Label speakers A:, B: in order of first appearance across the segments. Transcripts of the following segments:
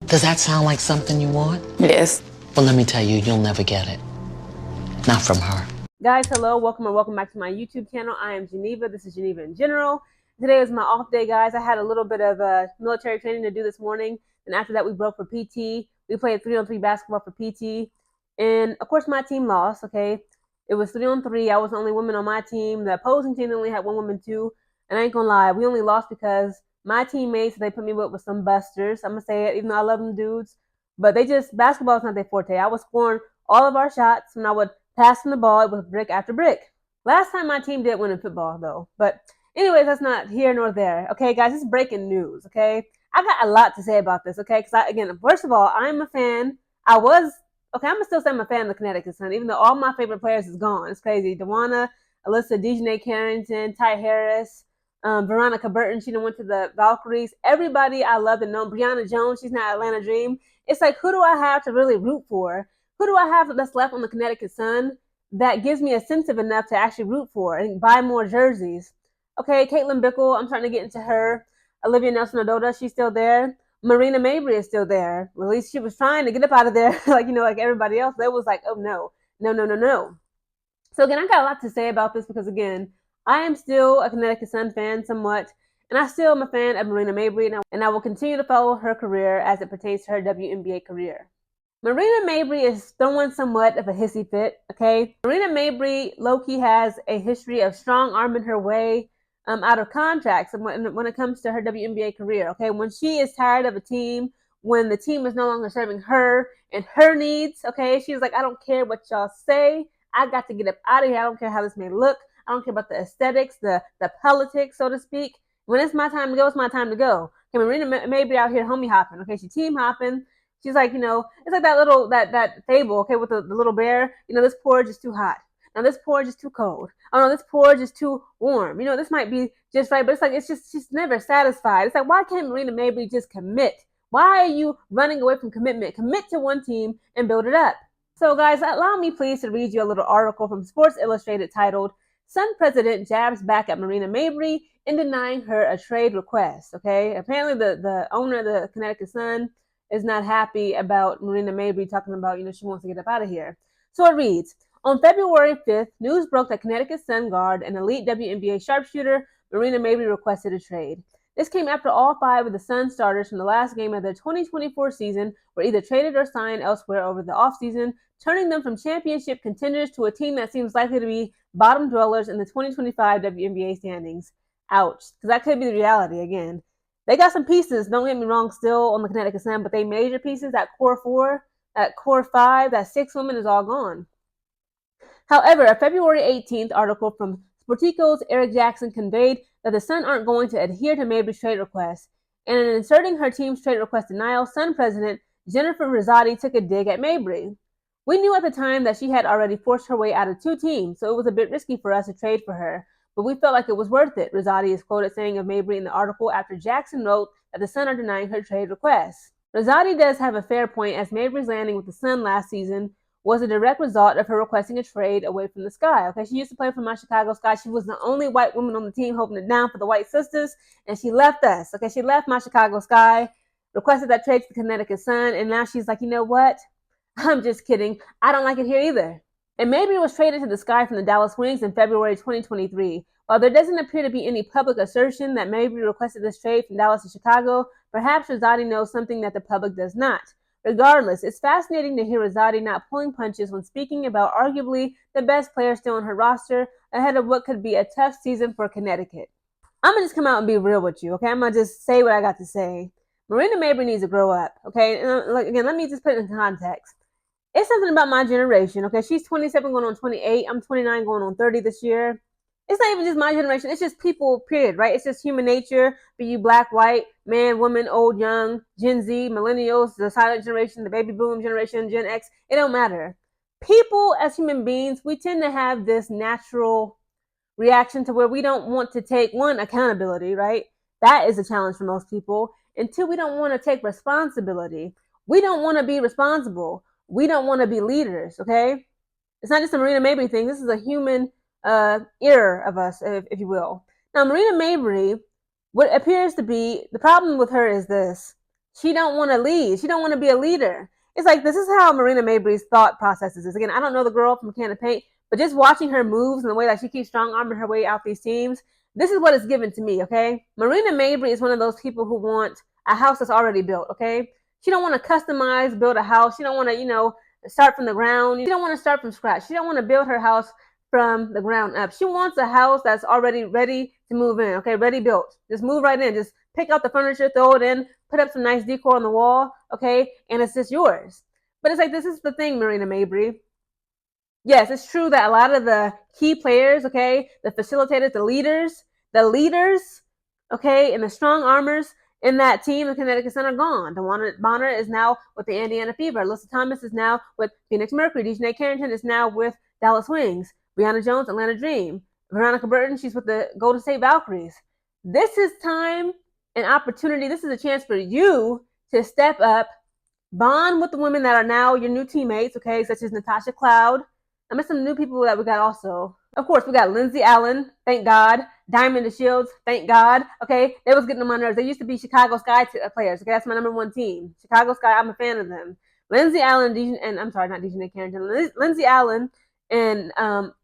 A: Does that sound like something you want?
B: Yes.
A: Well, let me tell you, you'll never get it. Not from her.
C: Guys, hello, welcome back to my YouTube channel. I am Geneva. This is Geneva in General. Today is my off day, guys. I had a little bit of military training to do this morning, and after that we broke for PT. We played 3-on-3 basketball for PT, and of course my team lost, okay? It was 3-on-3. I was the only woman on my team. The opposing team only had one woman too, and I ain't gonna lie, we only lost because my teammates, they put me with some busters. I'm gonna say it, even though I love them dudes, but basketball is not their forte. I was scoring all of our shots when I would passing the ball with brick after brick. Last time my team did win in football, though. But anyways, that's not here nor there. Okay, guys, it's breaking news, okay? I got a lot to say about this, okay? Because, again, first of all, I'm a fan. I'm going to still say I'm a fan of the Connecticut Sun, even though all my favorite players is gone. It's crazy. DeWanna, Alyssa, Dejanay Carrington, Ty Harris, Veronica Burton, she went to the Valkyries. Everybody I love and know. Brianna Jones, she's not Atlanta Dream. It's like, who do I have to really root for? Who do I have that's left on the Connecticut Sun that gives me a incentive enough to actually root for and buy more jerseys? Okay, Caitlin Bickle, I'm starting to get into her. Olivia Nelson-Ododa, she's still there. Marina Mabrey is still there. Well, at least she was trying to get up out of there, like everybody else. That was like, oh no. So again, I got a lot to say about this because, again, I am still a Connecticut Sun fan somewhat, and I still am a fan of Marina Mabrey, and I will continue to follow her career as it pertains to her WNBA career. Marina Mabrey is throwing somewhat of a hissy fit, okay? Marina Mabrey low-key has a history of strong-arming her way out of contracts when it comes to her WNBA career, okay? When she is tired of a team, when the team is no longer serving her and her needs, okay? She's like, I don't care what y'all say. I got to get up out of here. I don't care how this may look. I don't care about the aesthetics, the politics, so to speak. When it's my time to go, it's my time to go. Okay, Marina Mabrey out here homie hopping, okay? She team hopping. She's like, it's like that fable, okay, with the little bear. This porridge is too hot. Now this porridge is too cold. Oh no, this porridge is too warm. This might be just right, but it's like she's never satisfied. It's like, why can't Marina Mabrey just commit? Why are you running away from commitment? Commit to one team and build it up. So guys, allow me please to read you a little article from Sports Illustrated titled "Sun President Jabs Back at Marina Mabrey in Denying Her a Trade Request." Okay, apparently the owner of the Connecticut Sun is not happy about Marina Mabrey talking about, she wants to get up out of here. So it reads, on February 5th, news broke that Connecticut Sun guard and elite WNBA sharpshooter Marina Mabrey requested a trade. This came after all 5 of the Sun starters from the last game of the 2024 season were either traded or signed elsewhere over the offseason, turning them from championship contenders to a team that seems likely to be bottom dwellers in the 2025 WNBA standings. Ouch, because that could be the reality again. They got some pieces, don't get me wrong, still on the Connecticut Sun, but they major pieces, that core 4, that core 5, that 6 women is all gone. However, a February 18th article from Sportico's Eric Jackson conveyed that the Sun aren't going to adhere to Mabrey's trade request. And in inserting her team's trade request denial, Sun president Jennifer Rosati took a dig at Mabrey. We knew at the time that she had already forced her way out of 2 teams, so it was a bit risky for us to trade for her. But we felt like it was worth it, Rosati is quoted saying of Mabrey in the article after Jackson wrote that the Sun are denying her trade request. Rosati does have a fair point, as Mabrey's landing with the Sun last season was a direct result of her requesting a trade away from the Sky. Okay, she used to play for my Chicago Sky. She was the only white woman on the team holding it down for the White Sisters, and she left us. Okay, she left my Chicago Sky, requested that trade to the Connecticut Sun, and now she's like, you know what? I'm just kidding. I don't like it here either. And Mabrey was traded to the Sky from the Dallas Wings in February 2023. While there doesn't appear to be any public assertion that Mabrey requested this trade from Dallas to Chicago, perhaps Rosati knows something that the public does not. Regardless, it's fascinating to hear Rosati not pulling punches when speaking about arguably the best player still on her roster ahead of what could be a tough season for Connecticut. I'm going to just come out and be real with you, okay? I'm going to just say what I got to say. Marina Mabrey needs to grow up, okay? And again, let me just put it in context. It's something about my generation, okay? She's 27 going on 28. I'm 29 going on 30 this year. It's not even just my generation. It's just people, period, right? It's just human nature. Be you black, white, man, woman, old, young, Gen Z, millennials, the silent generation, the baby boom generation, Gen X. It don't matter. People as human beings, we tend to have this natural reaction to where we don't want to take, 1, accountability, right? That is a challenge for most people. And 2, we don't want to take responsibility. We don't want to be responsible. We don't want to be leaders, okay? It's not just a Marina Mabrey thing. This is a human error of us, if you will. Now, Marina Mabrey, what appears to be the problem with her is this: She don't want to lead. She don't want to be a leader. It's like, this is how Marina Mabrey's thought processes is. Again, I don't know the girl from Can of Paint, but just watching her moves and the way that she keeps strong arming her way out these teams, this is what is given to me, okay? Marina Mabrey is one of those people who want a house that's already built, okay? She don't want to customize, build a house. She don't want to, start from the ground. She don't want to start from scratch. She don't want to build her house from the ground up. She wants a house that's already ready to move in, okay? Ready built. Just move right in. Just pick out the furniture, throw it in, put up some nice decor on the wall, okay? And it's just yours. But it's like, this is the thing, Marina Mabrey. Yes, it's true that a lot of the key players, okay, the facilitators, the leaders, okay, and the strong armors in that team, the Connecticut Sun, are gone. DeWanna Bonner is now with the Indiana Fever. Alyssa Thomas is now with Phoenix Mercury. Dejanay Carrington is now with Dallas Wings. Brianna Jones, Atlanta Dream. Veronica Burton, she's with the Golden State Valkyries. This is time and opportunity. This is a chance for you to step up, bond with the women that are now your new teammates, okay, such as Natasha Cloud. I met some new people that we got also. Of course, we got Lindsay Allen, thank God. Diamond DeShields, thank God. Okay, they was getting on my nerves. They used to be Chicago Sky players. Okay, that's my number one team. Chicago Sky, I'm a fan of them. Lindsay Allen, and I'm sorry, not Dejanay Carrington. Lindsay Allen and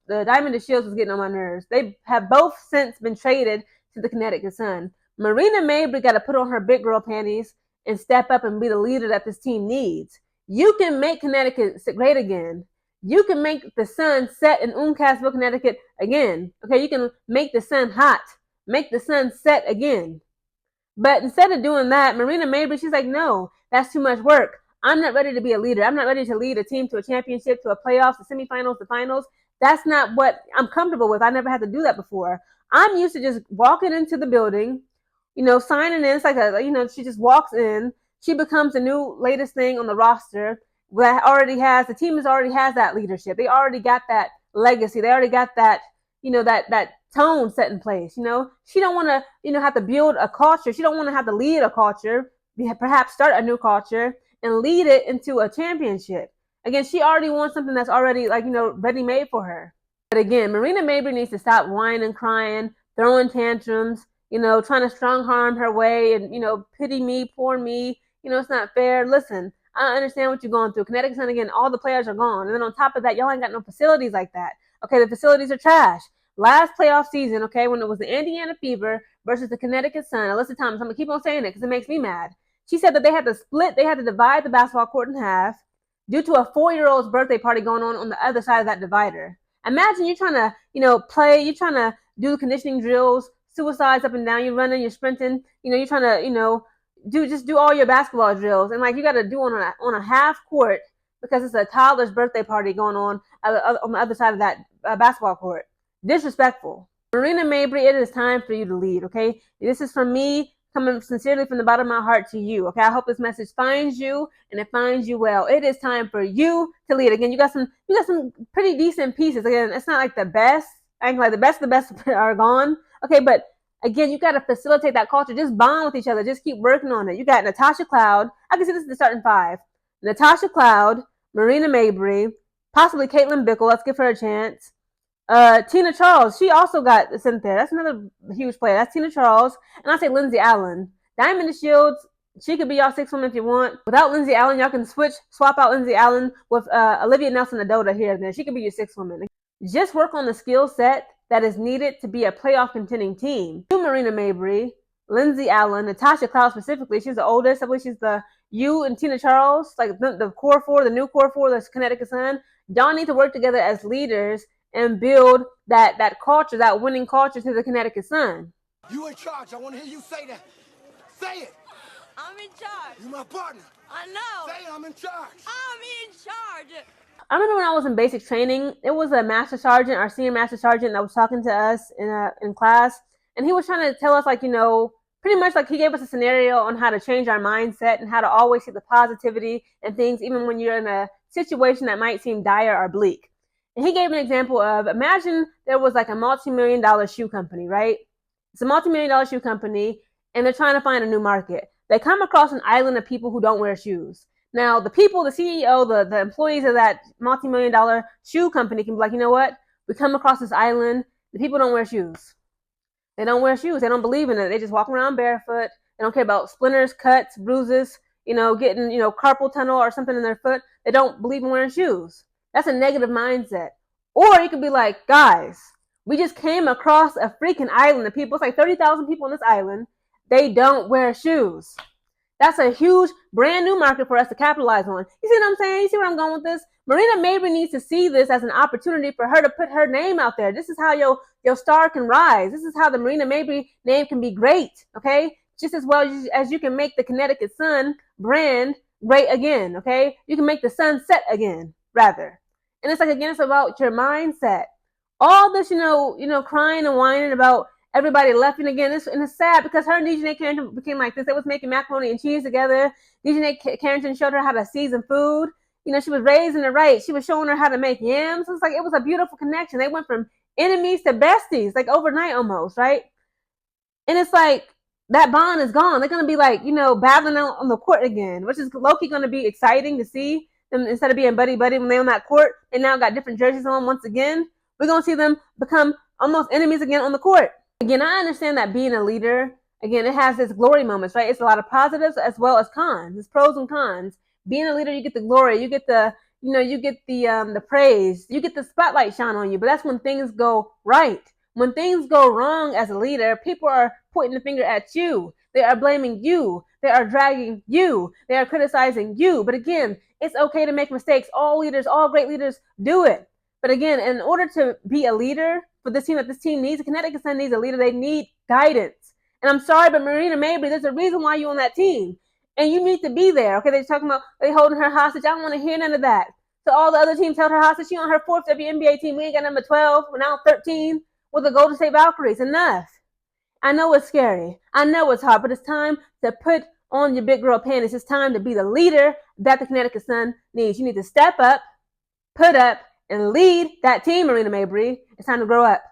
C: the Diamond DeShields was getting on my nerves. They have both since been traded to the Connecticut Sun. Marina Mabrey got to put on her big girl panties and step up and be the leader that this team needs. You can make Connecticut great again. You can make the sun set in Uncasville, Connecticut again. Okay, you can make the sun hot, make the sun set again. But instead of doing that, Marina Mabrey, she's like, no, that's too much work. I'm not ready to be a leader. I'm not ready to lead a team to a championship, to a playoffs, the semifinals, the finals. That's not what I'm comfortable with. I never had to do that before. I'm used to just walking into the building, signing in. It's like she just walks in. She becomes the new latest thing on the roster. The team already has that leadership. They already got that legacy. They already got that, that tone set in place. She don't want to, have to build a culture. She don't want to have to lead a culture, perhaps start a new culture and lead it into a championship. Again, she already wants something that's already ready made for her. But again, Marina Mabrey needs to stop whining, crying, throwing tantrums, trying to strong arm her way and, pity me, poor me. It's not fair. Listen, I understand what you're going through. Connecticut Sun, again, all the players are gone. And then on top of that, y'all ain't got no facilities like that. Okay, the facilities are trash. Last playoff season, okay, when it was the Indiana Fever versus the Connecticut Sun, Alyssa Thomas, I'm going to keep on saying it because it makes me mad. She said that they had to divide the basketball court in half due to a 4-year-old's birthday party going on the other side of that divider. Imagine you're trying to, play, you're trying to do conditioning drills, suicides up and down, you're running, you're sprinting, you're trying to, do all your basketball drills, and you got to do on a half court because it's a toddler's birthday party going on the other side of that basketball court. Disrespectful. Marina Mabrey, it is time for you to lead. Okay, this is from me, coming sincerely from the bottom of my heart to you. Okay, I hope this message finds you and it finds you well. It is time for you to lead. Again, you got some pretty decent pieces. Again, it's not like the best. I think the best of the best are gone. Okay, but again, you got to facilitate that culture. Just bond with each other. Just keep working on it. You got Natasha Cloud. I can see this is the starting 5. Natasha Cloud, Marina Mabrey, possibly Caitlin Bickle. Let's give her a chance. Tina Charles. She also got sent there. That's another huge player. That's Tina Charles. And I say Lindsay Allen. Diamond DeShields. She could be y'all 6th woman if you want. Without Lindsay Allen, y'all can swap out Lindsay Allen with Olivia Nelson-Adota here and there. She could be your 6th woman. Just work on the skill set that is needed to be a playoff contending team. You, Marina Mabrey, Lindsay Allen, Natasha Cloud specifically, she's the oldest. I believe she's you and Tina Charles, like the core 4, the new core 4, the Connecticut Sun. Y'all need to work together as leaders and build that culture, that winning culture to the Connecticut Sun.
B: You in charge. I want to hear you say that. Say it.
D: I'm in charge.
B: You my partner.
D: I know.
B: Say I'm in charge.
D: I'm in charge.
C: I remember when I was in basic training, it was a master sergeant, our senior master sergeant, that was talking to us in class, and he was trying to tell us, pretty much he gave us a scenario on how to change our mindset and how to always see the positivity in things, even when you're in a situation that might seem dire or bleak. And he gave an example of, imagine there was a multi-million-dollar shoe company, right? It's a multi-million-dollar shoe company, and they're trying to find a new market. They come across an island of people who don't wear shoes. Now, the people, the CEO, the employees of that multi-million-dollar shoe company can be like, you know what? We come across this island. The people don't wear shoes. They don't wear shoes. They don't believe in it. They just walk around barefoot. They don't care about splinters, cuts, bruises, getting, carpal tunnel or something in their foot. They don't believe in wearing shoes. That's a negative mindset. Or you could be like, guys, we just came across a freaking island of people. It's like 30,000 people on this island. They don't wear shoes. That's a huge brand new market for us to capitalize on. You see what I'm saying? You see where I'm going with this? Marina Mabrey needs to see this as an opportunity for her to put her name out there. This is how your star can rise. This is how the Marina Mabrey name can be great, okay? Just as well as you can make the Connecticut Sun brand great again, okay? You can make the sun set again, rather. And it's like, again, it's about your mindset. All this, crying and whining about everybody left, and again, it's sad because her and DJ Carrington became like this. They was making macaroni and cheese together. DJ Carrington showed her how to season food. She was raised in the right. She was showing her how to make yams. It's like, it was a beautiful connection. They went from enemies to besties, like overnight almost, right? And it's like, that bond is gone. They're going to be like, battling on the court again, which is low-key going to be exciting to see them. Instead of being buddy-buddy when they're on that court, they now got different jerseys on once again. We're going to see them become almost enemies again on the court. Again, I understand that being a leader, again, it has its glory moments, right? It's a lot of positives as well as cons. It's pros and cons. Being a leader, you get the glory, you get the praise, you get the spotlight shine on you. But that's when things go right. When things go wrong as a leader, people are pointing the finger at you. They are blaming you. They are dragging you. They are criticizing you. But again, it's okay to make mistakes. All leaders, all great leaders do it. But again, in order to be a leader for this team that this team needs, the Connecticut Sun needs a leader. They need guidance. And I'm sorry, but Marina Mabrey, there's a reason why you're on that team. And you need to be there. Okay, they're talking about they holding her hostage. I don't want to hear none of that. So all the other teams held her hostage. She on her 4th WNBA team. We ain't got number 12. We're now 13 with the Golden State Valkyries. Enough. I know it's scary. I know it's hard, but it's time to put on your big girl panties. It's time to be the leader that the Connecticut Sun needs. You need to step up, put up, and lead that team, Marina Mabrey. It's time to grow up.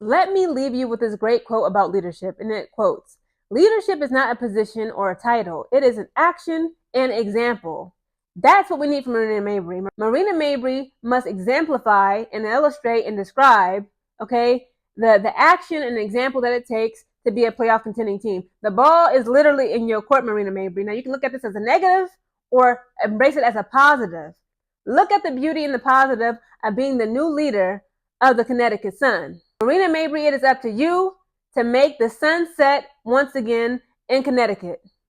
C: Let me leave you with this great quote about leadership, and it quotes, "Leadership is not a position or a title. It is an action and example." That's what we need from Marina Mabrey. Marina Mabrey must exemplify and illustrate and describe, okay, the action and example that it takes to be a playoff contending team. The ball is literally in your court, Marina Mabrey. Now, you can look at this as a negative or embrace it as a positive. Look at the beauty and the positive of being the new leader of the Connecticut Sun. Marina Mabrey, it is up to you to make the sun set once again in Connecticut.